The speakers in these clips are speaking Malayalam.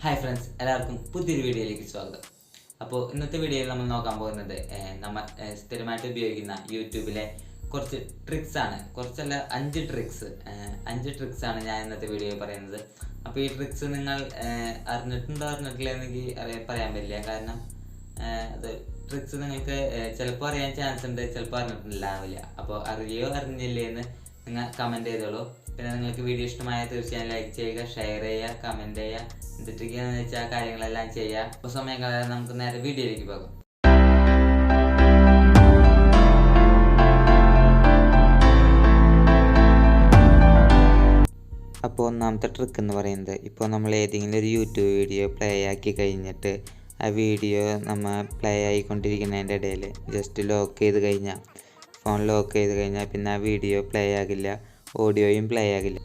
ഹായ് ഫ്രണ്ട്സ്, എല്ലാവർക്കും പുതിയൊരു വീഡിയോയിലേക്ക് സ്വാഗതം. അപ്പോൾ ഇന്നത്തെ വീഡിയോയിൽ നമ്മൾ നോക്കാൻ പോകുന്നത് നമ്മൾ സ്ഥിരമായിട്ട് ഉപയോഗിക്കുന്ന യൂട്യൂബിലെ കുറച്ച് ട്രിക്സ് ആണ്. കുറച്ചല്ല, 5 ട്രിക്സ് ആണ് ഞാൻ ഇന്നത്തെ വീഡിയോയിൽ പറയുന്നത്. അപ്പോൾ ഈ ട്രിക്സ് നിങ്ങൾ അറിഞ്ഞിട്ടുണ്ടോ അറിഞ്ഞിട്ടില്ല എന്നെങ്കിൽ പറയാൻ പറ്റില്ല. കാരണം അത് ട്രിക്സ് നിങ്ങൾക്ക് ചിലപ്പോൾ അറിയാൻ ചാൻസ് ഉണ്ട്, ചിലപ്പോൾ അറിഞ്ഞിട്ടുണ്ടാവില്ല. അപ്പോൾ അറിയോ അറിഞ്ഞില്ലേ എന്ന് നിങ്ങൾ കമൻറ്റ് ചെയ്തോളൂ. പിന്നെ നിങ്ങൾക്ക് വീഡിയോ ഇഷ്ടമായാൽ തീർച്ചയായും ലൈക്ക് ചെയ്യുക, ഷെയർ ചെയ്യുക, കമൻറ്റ് ചെയ്യുക. എന്തിട്ടൊക്കെയാണെന്ന് വെച്ചാൽ കാര്യങ്ങളെല്ലാം ചെയ്യുക. അപ്പോൾ സമയം കളയാതെ നമുക്ക് നേരെ വീഡിയോയിലേക്ക് പോകാം. അപ്പോൾ ഒന്നാമത്തെ ട്രിക്ക് എന്ന് പറയുന്നത്, ഇപ്പോൾ നമ്മൾ ഏതെങ്കിലും ഒരു യൂട്യൂബ് വീഡിയോ പ്ലേ ആക്കി കഴിഞ്ഞിട്ട് ആ വീഡിയോ നമ്മൾ പ്ലേ ആയിക്കൊണ്ടിരിക്കുന്നതിൻ്റെ ഇടയിൽ ജസ്റ്റ് ഫോൺ ലോക്ക് ചെയ്ത് കഴിഞ്ഞാൽ പിന്നെ ആ വീഡിയോ പ്ലേ ആകില്ല, ഓഡിയോയും പ്ലേ ആകില്ല.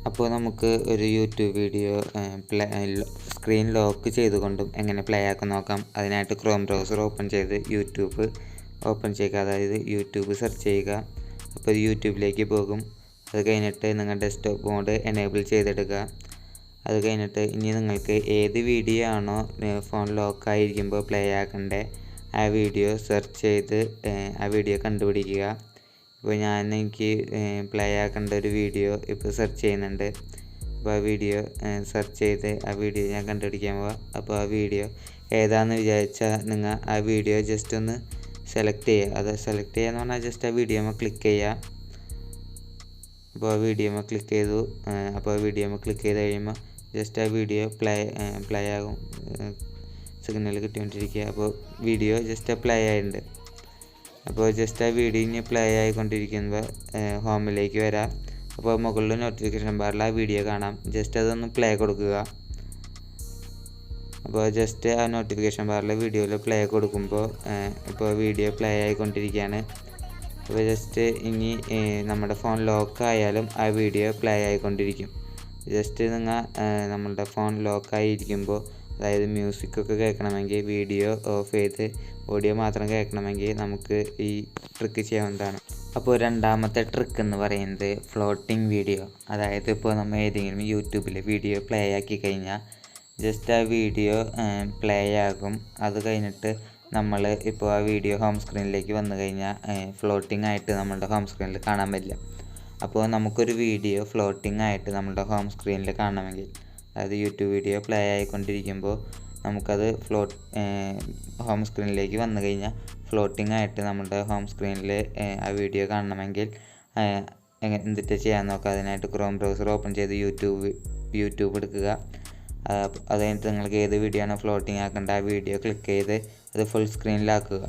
അപ്പോൾ നമുക്ക് ഒരു യൂട്യൂബ് വീഡിയോ സ്ക്രീൻ ലോക്ക് ചെയ്തുകൊണ്ടും എങ്ങനെ പ്ലേ ആക്കാൻ നോക്കാം. അതിനായിട്ട് ക്രോം ബ്രൗസർ ഓപ്പൺ ചെയ്ത് യൂട്യൂബ് ഓപ്പൺ ചെയ്യുക, അതായത് യൂട്യൂബ് സെർച്ച് ചെയ്യുക. അപ്പോൾ യൂട്യൂബിലേക്ക് പോകും. അത് കഴിഞ്ഞിട്ട് നിങ്ങൾ ഡെസ്ക്ടോപ്പ് മോഡ് എനേബിൾ ചെയ്തെടുക്കുക. അത് കഴിഞ്ഞിട്ട് ഇനി നിങ്ങൾക്ക് ഏത് വീഡിയോ ആണോ ഫോൺ ലോക്കായിരിക്കുമ്പോൾ പ്ലേ ആക്കേണ്ടത് ആ വീഡിയോ സെർച്ച് ചെയ്ത് ആ വീഡിയോ കണ്ടുപിടിക്കുക. ഇപ്പോൾ എനിക്ക് പ്ലേ ആക്കേണ്ട ഒരു വീഡിയോ ഇപ്പോൾ സെർച്ച് ചെയ്യുന്നുണ്ട്. അപ്പോൾ ആ വീഡിയോ സെർച്ച് ചെയ്ത് ആ വീഡിയോ ഞാൻ കണ്ടുപിടിക്കാൻ പോവാം. അപ്പോൾ ആ വീഡിയോ ഏതാണെന്ന് വിചാരിച്ചാൽ നിങ്ങൾ ആ വീഡിയോ ജസ്റ്റ് ഒന്ന് സെലക്ട് ചെയ്യുക. അത് സെലക്ട് ചെയ്യുക എന്ന് പറഞ്ഞാൽ ജസ്റ്റ് ആ വീഡിയോയിൽ ക്ലിക്ക് ചെയ്യുക. അപ്പോൾ ആ വീഡിയോയിൽ ക്ലിക്ക് ചെയ്തു. അപ്പോൾ ആ വീഡിയോയിൽ ക്ലിക്ക് ചെയ്ത് കഴിയുമ്പോൾ ജസ്റ്റ് ആ വീഡിയോ പ്ലേ ആകും. സിഗ്നൽ കിട്ടിക്കൊണ്ടിരിക്കുക. അപ്പോൾ വീഡിയോ ജസ്റ്റ് പ്ലേ ആയിട്ടുണ്ട്. അപ്പോൾ ജസ്റ്റ് ആ വീഡിയോ ഇനി പ്ലേ ആയിക്കൊണ്ടിരിക്കുമ്പോൾ ഹോമിലേക്ക് വരാം. അപ്പോൾ മുകളിൽ നോട്ടിഫിക്കേഷൻ ബാറിൽ ആ വീഡിയോ കാണാം. ജസ്റ്റ് അതൊന്ന് പ്ലേ കൊടുക്കുക. അപ്പോൾ ജസ്റ്റ് ആ നോട്ടിഫിക്കേഷൻ ബാറിൽ വീഡിയോയിൽ പ്ലേ കൊടുക്കുമ്പോൾ ഇപ്പോൾ വീഡിയോ പ്ലേ ആയിക്കൊണ്ടിരിക്കുകയാണ്. അപ്പോൾ ജസ്റ്റ് ഇനി നമ്മുടെ ഫോൺ ലോക്ക് ആയാലും ആ വീഡിയോ പ്ലേ ആയിക്കൊണ്ടിരിക്കും. ജസ്റ്റ് നിങ്ങൾ നമ്മളുടെ ഫോൺ ലോക്കായിരിക്കുമ്പോൾ, അതായത് മ്യൂസിക്കൊക്കെ കേൾക്കണമെങ്കിൽ വീഡിയോ ഓഫ് ചെയ്ത് ഓഡിയോ മാത്രം കേൾക്കണമെങ്കിൽ നമുക്ക് ഈ ട്രിക്ക് ചെയ്യാവുന്നതാണ്. അപ്പോൾ രണ്ടാമത്തെ ട്രിക്ക് എന്ന് പറയുന്നത് ഫ്ലോട്ടിംഗ് വീഡിയോ. അതായത് ഇപ്പോൾ നമ്മൾ ഏതെങ്കിലും യൂട്യൂബിൽ വീഡിയോ പ്ലേ ആക്കി കഴിഞ്ഞാൽ ജസ്റ്റ് ആ വീഡിയോ പ്ലേ ആകും. അത് കഴിഞ്ഞിട്ട് നമ്മൾ ഇപ്പോൾ ആ വീഡിയോ ഹോം സ്ക്രീനിലേക്ക് വന്നു കഴിഞ്ഞാൽ ഫ്ലോട്ടിംഗ് ആയിട്ട് നമ്മളുടെ ഹോം സ്ക്രീനിൽ കാണാൻ പറ്റില്ല. അപ്പോൾ നമുക്കൊരു വീഡിയോ ഫ്ലോട്ടിംഗ് ആയിട്ട് നമ്മുടെ ഹോം സ്ക്രീനിൽ കാണണമെങ്കിൽ, അതായത് യൂട്യൂബ് വീഡിയോ പ്ലേ ആയിക്കൊണ്ടിരിക്കുമ്പോൾ നമുക്കത് ഹോം സ്ക്രീനിലേക്ക് വന്നു കഴിഞ്ഞാൽ ഫ്ലോട്ടിംഗ് ആയിട്ട് നമ്മുടെ ഹോം സ്ക്രീനിൽ ആ വീഡിയോ കാണണമെങ്കിൽ എന്തിട്ട് ചെയ്യാൻ നോക്കുക. അതിനായിട്ട് ക്രോം ബ്രൗസർ ഓപ്പൺ ചെയ്ത് യൂട്യൂബ് എടുക്കുക. അത് കഴിഞ്ഞിട്ട് നിങ്ങൾക്ക് ഏത് വീഡിയോ ആണോ ഫ്ലോട്ടിംഗ് ആക്കേണ്ട ആ വീഡിയോ ക്ലിക്ക് ചെയ്ത് അത് ഫുൾ സ്ക്രീനിലാക്കുക.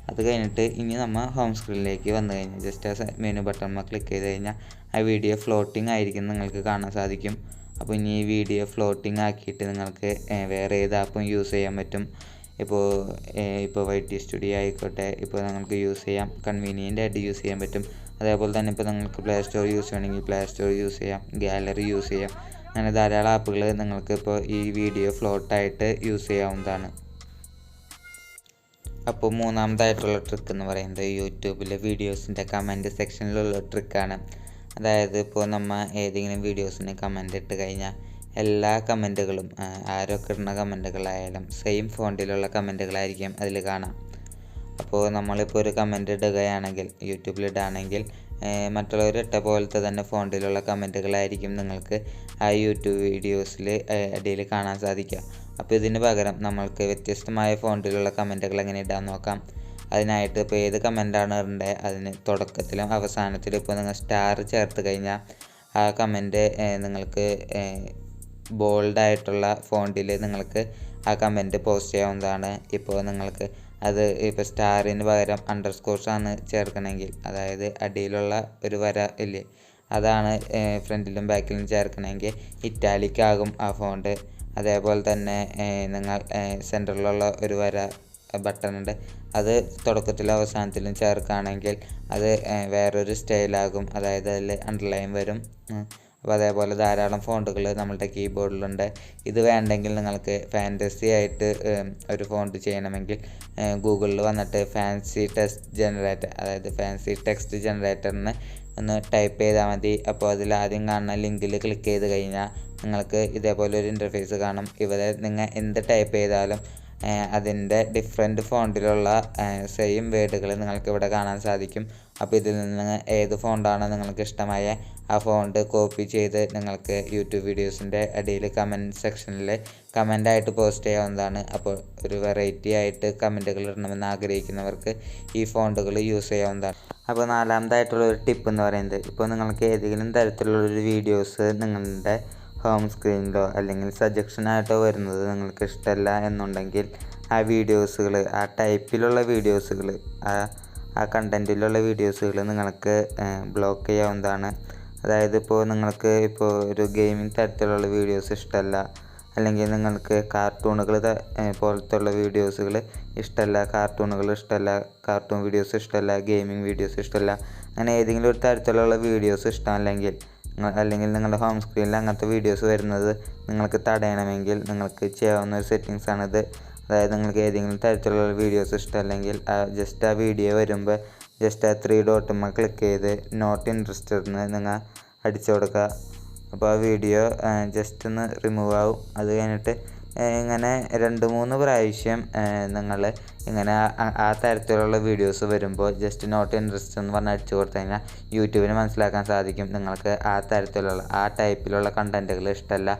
അത് കഴിഞ്ഞിട്ട് ഇനി നമ്മൾ ഹോം സ്ക്രീനിലേക്ക് വന്നു കഴിഞ്ഞാൽ ജസ്റ്റ് ആ മെനു ബട്ടൺ ക്ലിക്ക് ചെയ്ത് കഴിഞ്ഞാൽ ആ വീഡിയോ ഫ്ലോട്ടിംഗ് ആയിരിക്കും നിങ്ങൾക്ക് കാണാൻ സാധിക്കും. അപ്പോൾ ഇനി ഈ വീഡിയോ ഫ്ലോട്ടിംഗ് ആക്കിയിട്ട് നിങ്ങൾക്ക് വേറെ ഏത് ആപ്പും യൂസ് ചെയ്യാൻ പറ്റും. ഇപ്പോൾ YT സ്റ്റുഡിയോ ആയിക്കോട്ടെ, ഇപ്പോൾ നിങ്ങൾക്ക് യൂസ് ചെയ്യാം. കൺവീനിയൻ്റ് ആയിട്ട് യൂസ് ചെയ്യാൻ പറ്റും. അതേപോലെ തന്നെ ഇപ്പോൾ നിങ്ങൾക്ക് പ്ലേ സ്റ്റോർ യൂസ് ചെയ്യണമെങ്കിൽ പ്ലേ സ്റ്റോർ യൂസ് ചെയ്യാം, ഗാലറി യൂസ് ചെയ്യാം. അങ്ങനെ ധാരാളം ആപ്പുകൾ നിങ്ങൾക്ക് ഇപ്പോൾ ഈ വീഡിയോ ഫ്ലോട്ടായിട്ട് യൂസ് ചെയ്യാവുന്നതാണ്. അപ്പോൾ മൂന്നാമതായിട്ടുള്ള ട്രിക്ക് എന്ന് പറയുന്നത് യൂട്യൂബിലെ വീഡിയോസിൻ്റെ കമൻറ്റ് സെക്ഷനിലുള്ള ട്രിക്കാണ്. അതായത് ഇപ്പോൾ നമ്മൾ ഏതെങ്കിലും വീഡിയോസിന് കമൻറ്റ് ഇട്ട് കഴിഞ്ഞാൽ എല്ലാ കമൻറ്റുകളും, ആരൊക്കെ ഇടുന്ന കമൻറ്റുകളായാലും സെയിം ഫോണ്ടിലുള്ള കമൻറ്റുകളായിരിക്കും അതിൽ കാണാം. അപ്പോൾ നമ്മളിപ്പോൾ ഒരു കമൻറ്റ് ഇടുകയാണെങ്കിൽ, യൂട്യൂബിലിടുകയാണെങ്കിൽ മറ്റുള്ളവർ ഇട്ട പോലത്തെ തന്നെ ഫോണ്ടിലുള്ള കമൻറ്റുകളായിരിക്കും നിങ്ങൾക്ക് ആ യൂട്യൂബ് വീഡിയോസിൽ ഇടയിൽ കാണാൻ സാധിക്കുക. അപ്പോൾ ഇതിന് പകരം നമ്മൾക്ക് വ്യത്യസ്തമായ ഫോണ്ടിലുള്ള കമൻറ്റുകൾ എങ്ങനെ ഇടാൻ നോക്കാം. അതിനായിട്ട് ഇപ്പോൾ ഏത് കമൻറ്റാണ് ഇടേണ്ടത് അതിന് തുടക്കത്തിലും അവസാനത്തിലും ഇപ്പോൾ നിങ്ങൾ സ്റ്റാർ ചേർത്ത് കഴിഞ്ഞാൽ ആ കമൻറ്റ് നിങ്ങൾക്ക് ബോൾഡായിട്ടുള്ള ഫോണ്ടിൽ നിങ്ങൾക്ക് ആ കമൻറ്റ് പോസ്റ്റ് ചെയ്യാവുന്നതാണ്. ഇപ്പോൾ നിങ്ങൾക്ക് അത് ഇപ്പോൾ സ്റ്റാറിന് പകരം അണ്ടർസ്കോർസാണ് ചേർക്കണമെങ്കിൽ, അതായത് അടിയിലുള്ള ഒരു വര ഇല്ലേ, അതാണ് ഫ്രണ്ടിലും ബാക്കിലും ചേർക്കണമെങ്കിൽ ഇറ്റാലിക് ആകും ആ ഫോണ്ട്. അതേപോലെ തന്നെ നിങ്ങൾ സെൻറ്ററിലുള്ള ഒരു വര ബട്ടൺ ഉണ്ട്, അത് തുടക്കത്തിലും അവസാനത്തിലും ചേർക്കുകയാണെങ്കിൽ അത് വേറൊരു സ്റ്റൈലാകും, അതായത് അതിൽ അണ്ടർലൈൻ വരും. അപ്പോൾ അതേപോലെ ധാരാളം ഫോണ്ടുകൾ നമ്മളുടെ കീബോർഡിലുണ്ട്. ഇത് വേണ്ടെങ്കിൽ നിങ്ങൾക്ക് ഫാൻറ്റസി ആയിട്ട് ഒരു ഫോണ്ട് ചെയ്യണമെങ്കിൽ ഗൂഗിളിൽ വന്നിട്ട് ഫാൻസി ടെക്സ്റ്റ് ജനറേറ്ററിന് ഒന്ന് ടൈപ്പ് ചെയ്താൽ മതി. അപ്പോൾ അതിൽ ആദ്യം കാണുന്ന ലിങ്കിൽ ക്ലിക്ക് ചെയ്ത് കഴിഞ്ഞാൽ നിങ്ങൾക്ക് ഇതേപോലെ ഒരു ഇൻ്റർഫേസ് കാണും. ഇവിടെ നിങ്ങൾ എന്ത് ടൈപ്പ് ചെയ്താലും അതിൻ്റെ ഡിഫറെൻറ്റ് ഫോണ്ടിലുള്ള സെയിം വേർഡുകൾ നിങ്ങൾക്ക് ഇവിടെ കാണാൻ സാധിക്കും. അപ്പോൾ ഇതിൽ നിന്ന് ഏത് ഫോണ്ടാണോ നിങ്ങൾക്ക് ഇഷ്ടമായ ആ ഫോണ്ട് കോപ്പി ചെയ്ത് നിങ്ങൾക്ക് യൂട്യൂബ് വീഡിയോസിൻ്റെ അടിയിൽ കമൻറ്റ് സെക്ഷനിൽ കമൻ്റായിട്ട് പോസ്റ്റ് ചെയ്യാവുന്നതാണ്. അപ്പോൾ ഒരു വെറൈറ്റി ആയിട്ട് കമൻറ്റുകൾ ഇടണമെന്ന് ആഗ്രഹിക്കുന്നവർക്ക് ഈ ഫോണ്ടുകൾ യൂസ് ചെയ്യാവുന്നതാണ്. അപ്പോൾ നാലാമതായിട്ടുള്ളൊരു ടിപ്പ് എന്ന് പറയുന്നത്, ഇപ്പോൾ നിങ്ങൾക്ക് ഏതെങ്കിലും തരത്തിലുള്ളൊരു വീഡിയോസ് നിങ്ങളുടെ ഹോം സ്ക്രീനിലോ അല്ലെങ്കിൽ സജഷനായിട്ടോ വരുന്നത് നിങ്ങൾക്ക് ഇഷ്ടമല്ല എന്നുണ്ടെങ്കിൽ ആ വീഡിയോസുകൾ, ആ ടൈപ്പിലുള്ള വീഡിയോസുകൾ, ആ കണ്ടൻറ്റിലുള്ള വീഡിയോസുകൾ നിങ്ങൾക്ക് ബ്ലോക്ക് ചെയ്യാവുന്നതാണ്. അതായത് ഇപ്പോൾ നിങ്ങൾക്ക് ഇപ്പോൾ ഒരു ഗെയിമിംഗ് തരത്തിലുള്ള വീഡിയോസ് ഇഷ്ടമല്ല, അല്ലെങ്കിൽ നിങ്ങൾക്ക് കാർട്ടൂണുകൾ പോലത്തുള്ള വീഡിയോസുകൾ ഇഷ്ടമല്ല, കാർട്ടൂൺ വീഡിയോസ് ഇഷ്ടമല്ല, ഗെയിമിംഗ് വീഡിയോസ് ഇഷ്ടമല്ല, അങ്ങനെ ഏതെങ്കിലും ഒരു തരത്തിലുള്ള വീഡിയോസ് ഇഷ്ടമല്ലെങ്കിൽ അല്ലെങ്കിൽ നിങ്ങളുടെ ഹോം സ്ക്രീനിൽ അങ്ങനത്തെ വീഡിയോസ് വരുന്നത് നിങ്ങൾക്ക് തടയണമെങ്കിൽ നിങ്ങൾക്ക് ചെയ്യാവുന്ന ഒരു സെറ്റിങ്സാണിത്. അതായത് നിങ്ങൾക്ക് ഏതെങ്കിലും തരത്തിലുള്ള വീഡിയോസ് ഇഷ്ടമല്ലെങ്കിൽ ജസ്റ്റ് ആ വീഡിയോ വരുമ്പോൾ ജസ്റ്റ് ആ 3 ഡോട്ടുമ്മ ക്ലിക്ക് ചെയ്ത് നോട്ട് ഇൻട്രസ്റ്റഡ് എന്ന് നിങ്ങൾ അടിച്ചു കൊടുക്കുക. അപ്പോൾ ആ വീഡിയോ ജസ്റ്റ് ഒന്ന് റിമൂവ് ആവും. അത് കഴിഞ്ഞിട്ട് ഇങ്ങനെ 2-3 പ്രാവശ്യം നിങ്ങൾ ഇങ്ങനെ ആ തരത്തിലുള്ള വീഡിയോസ് വരുമ്പോൾ ജസ്റ്റ് നോട്ട് ഇൻട്രസ്റ്റ് എന്ന് പറഞ്ഞ് അടിച്ചു കൊടുത്തു കഴിഞ്ഞാൽ യൂട്യൂബിന് മനസ്സിലാക്കാൻ സാധിക്കും നിങ്ങൾക്ക് ആ തരത്തിലുള്ള ആ ടൈപ്പിലുള്ള കണ്ടൻറ്റുകൾ ഇഷ്ടമല്ല,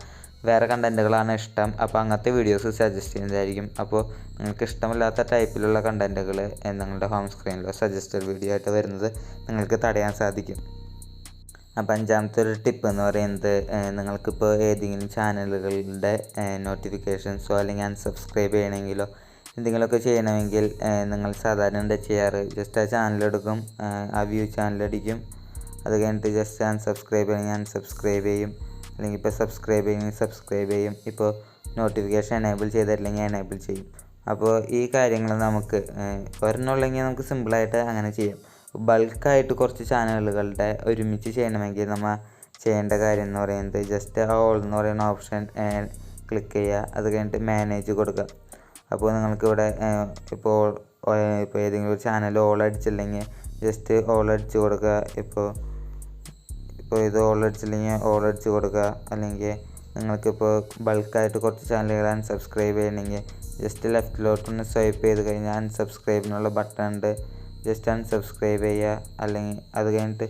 വേറെ കണ്ടൻറ്റുകളാണ് ഇഷ്ടം. അപ്പോൾ അങ്ങനത്തെ വീഡിയോസ് സജസ്റ്റ് ചെയ്യുന്നതായിരിക്കും. അപ്പോൾ നിങ്ങൾക്ക് ഇഷ്ടമില്ലാത്ത ടൈപ്പിലുള്ള കണ്ടൻറ്റുകൾ നിങ്ങളുടെ ഹോം സ്ക്രീനിലോ സജസ്റ്റഡ് വീഡിയോ ആയിട്ട് വരുന്നത് നിങ്ങൾക്ക് തടയാൻ സാധിക്കും. അപ്പോൾ 5ാമത്തെ ഒരു ടിപ്പ് എന്ന് പറയുന്നത്, നിങ്ങൾക്കിപ്പോൾ ഏതെങ്കിലും ചാനലുകളുടെ നോട്ടിഫിക്കേഷൻസോ അല്ലെങ്കിൽ അൺസബ്സ്ക്രൈബ് ചെയ്യണമെങ്കിലോ എന്തെങ്കിലുമൊക്കെ ചെയ്യണമെങ്കിൽ നിങ്ങൾ സാധാരണ എന്താ ചെയ്യാറ്, ജസ്റ്റ് ആ ചാനലെടുക്കും, ആ വ്യൂ ചാനലടിക്കും, അത് കഴിഞ്ഞിട്ട് ജസ്റ്റ് അൺസബ്സ്ക്രൈബ് ചെയ്യണമെങ്കിൽ അൺസബ്സ്ക്രൈബ് ചെയ്യും, അല്ലെങ്കിൽ ഇപ്പോൾ സബ്സ്ക്രൈബ് ചെയ്യണമെങ്കിൽ സബ്സ്ക്രൈബ് ചെയ്യും, ഇപ്പോൾ നോട്ടിഫിക്കേഷൻ എനേബിൾ ചെയ്തിട്ടില്ലെങ്കിൽ എനേബിൾ ചെയ്യും. അപ്പോൾ ഈ കാര്യങ്ങൾ നമുക്ക് ഒരെണ്ണമുള്ളെങ്കിൽ നമുക്ക് സിമ്പിളായിട്ട് അങ്ങനെ ചെയ്യാം. ബൾക്കായിട്ട് കുറച്ച് ചാനലുകളുടെ ഒരുമിച്ച് ചെയ്യണമെങ്കിൽ നമ്മൾ ചെയ്യേണ്ട കാര്യം എന്ന് പറയുന്നത്, ജസ്റ്റ് ഓൾ എന്ന് പറയുന്ന ഓപ്ഷൻ ക്ലിക്ക് ചെയ്യുക, അത് കഴിഞ്ഞിട്ട് മാനേജ് കൊടുക്കുക. അപ്പോൾ നിങ്ങൾക്കിവിടെ ഇപ്പോൾ ഏതെങ്കിലും ഒരു ചാനൽ ഓൾ അടിച്ചില്ലെങ്കിൽ ജസ്റ്റ് ഓൾ അടിച്ച് കൊടുക്കുക. ഇപ്പോൾ ഇത് ഓൾ അടിച്ചില്ലെങ്കിൽ ഓൾ അടിച്ച് കൊടുക്കുക. അല്ലെങ്കിൽ നിങ്ങൾക്കിപ്പോൾ ബൾക്കായിട്ട് കുറച്ച് ചാനലുകൾ അൺസബ്സ്ക്രൈബ് ചെയ്യണമെങ്കിൽ ജസ്റ്റ് ലെഫ്റ്റിലോട്ടൊന്ന് സ്വൈപ്പ് ചെയ്ത് കഴിഞ്ഞാൽ അൺസബ്സ്ക്രൈബിനുള്ള ബട്ടൺ ഉണ്ട്, ജസ്റ്റ് അൺസബ്സ്ക്രൈബ് ചെയ്യുക. അല്ലെങ്കിൽ അത് കഴിഞ്ഞിട്ട്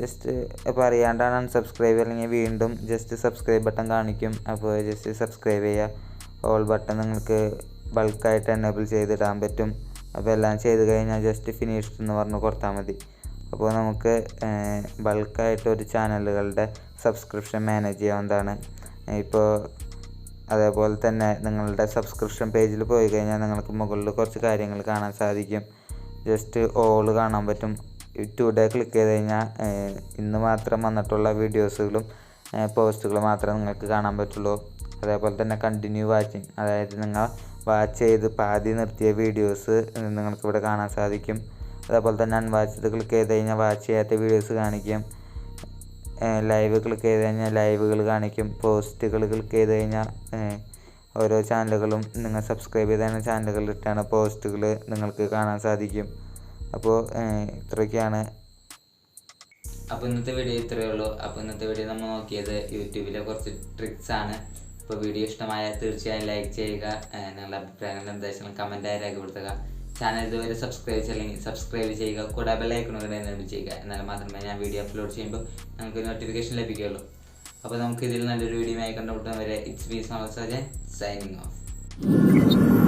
ജസ്റ്റ് ഇപ്പോൾ അറിയാണ്ടാണ് അൺസബ്സ്ക്രൈബ് അല്ലെങ്കിൽ വീണ്ടും ജസ്റ്റ് സബ്സ്ക്രൈബ് ബട്ടൺ കാണിക്കും. അപ്പോൾ ജസ്റ്റ് സബ്സ്ക്രൈബ് ചെയ്യുക. ഓൾ ബട്ടൺ നിങ്ങൾക്ക് ബൾക്കായിട്ട് എനേബിൾ ചെയ്തിടാൻ പറ്റും. അപ്പോൾ എല്ലാം ചെയ്ത് കഴിഞ്ഞാൽ ജസ്റ്റ് ഫിനിഷ്ഡ് എന്ന് പറഞ്ഞ് കൊടുത്താൽ മതി. അപ്പോൾ നമുക്ക് ബൾക്കായിട്ട് ഒരു ചാനലുകളുടെ സബ്സ്ക്രിപ്ഷൻ മാനേജ് ചെയ്യാവുന്നതാണ്. ഇപ്പോൾ അതേപോലെ തന്നെ നിങ്ങളുടെ സബ്സ്ക്രിപ്ഷൻ പേജിൽ പോയി കഴിഞ്ഞാൽ നിങ്ങൾക്ക് മുകളിൽ കുറച്ച് കാര്യങ്ങൾ കാണാൻ സാധിക്കും. ജസ്റ്റ് ഓൾ കാണാൻ പറ്റും. ടുഡേ ക്ലിക്ക് ചെയ്ത് കഴിഞ്ഞാൽ ഇന്ന് മാത്രം വന്നിട്ടുള്ള വീഡിയോസുകളും പോസ്റ്റുകളും മാത്രമേ നിങ്ങൾക്ക് കാണാൻ പറ്റുള്ളൂ. അതേപോലെ തന്നെ കണ്ടിന്യൂ വാച്ചിങ്, അതായത് നിങ്ങൾ വാച്ച് ചെയ്ത് പാതി നിർത്തിയ വീഡിയോസ് നിങ്ങൾക്കിവിടെ കാണാൻ സാധിക്കും. അതേപോലെ തന്നെ അൺവാച്ച്ഡ് ക്ലിക്ക് ചെയ്ത് കഴിഞ്ഞാൽ വാച്ച് ചെയ്യാത്ത വീഡിയോസ് കാണിക്കും. ലൈവ് ക്ലിക്ക് ചെയ്ത് കഴിഞ്ഞാൽ ലൈവുകൾ കാണിക്കും. പോസ്റ്റുകൾ ക്ലിക്ക് ചെയ്ത് കഴിഞ്ഞാൽ ഓരോ ചാനലുകളും നിങ്ങൾ സബ്സ്ക്രൈബ് ചെയ്ത ചാനലുകളിലിട്ടാണ് പോസ്റ്റുകൾ നിങ്ങൾക്ക് കാണാൻ സാധിക്കും. അപ്പോൾ ഇത്രയൊക്കെയാണ്. അപ്പോൾ ഇന്നത്തെ വീഡിയോ ഇത്രയേ ഉള്ളൂ. അപ്പോൾ ഇന്നത്തെ വീഡിയോ നമ്മൾ നോക്കിയത് യൂട്യൂബിലെ കുറച്ച് ട്രിക്സാണ്. അപ്പോൾ വീഡിയോ ഇഷ്ടമായാൽ തീർച്ചയായും ലൈക്ക് ചെയ്യുക. നിങ്ങളുടെ അഭിപ്രായങ്ങളും നിർദ്ദേശങ്ങളും കമൻറ്റായി രേഖപ്പെടുത്തുക. ചാനൽ ഇതുവരെ സബ്സ്ക്രൈബ് ചെയ്യില്ലെങ്കിൽ സബ്സ്ക്രൈബ് ചെയ്യുക. കൂടെ ബെല്ലൈക്കൺ കൂടെ എനേബിൾ ചെയ്യുക. എന്നാൽ മാത്രമേ ഞാൻ വീഡിയോ അപ്ലോഡ് ചെയ്യുമ്പോൾ നമുക്ക് നോട്ടിഫിക്കേഷൻ ലഭിക്കുകയുള്ളൂ. അപ്പോൾ നമുക്ക് ഇതിൽ നല്ലൊരു വീഡിയോ ആയി കണ്ടുമുട്ടാൻ വരെ it's me Sajan signing off.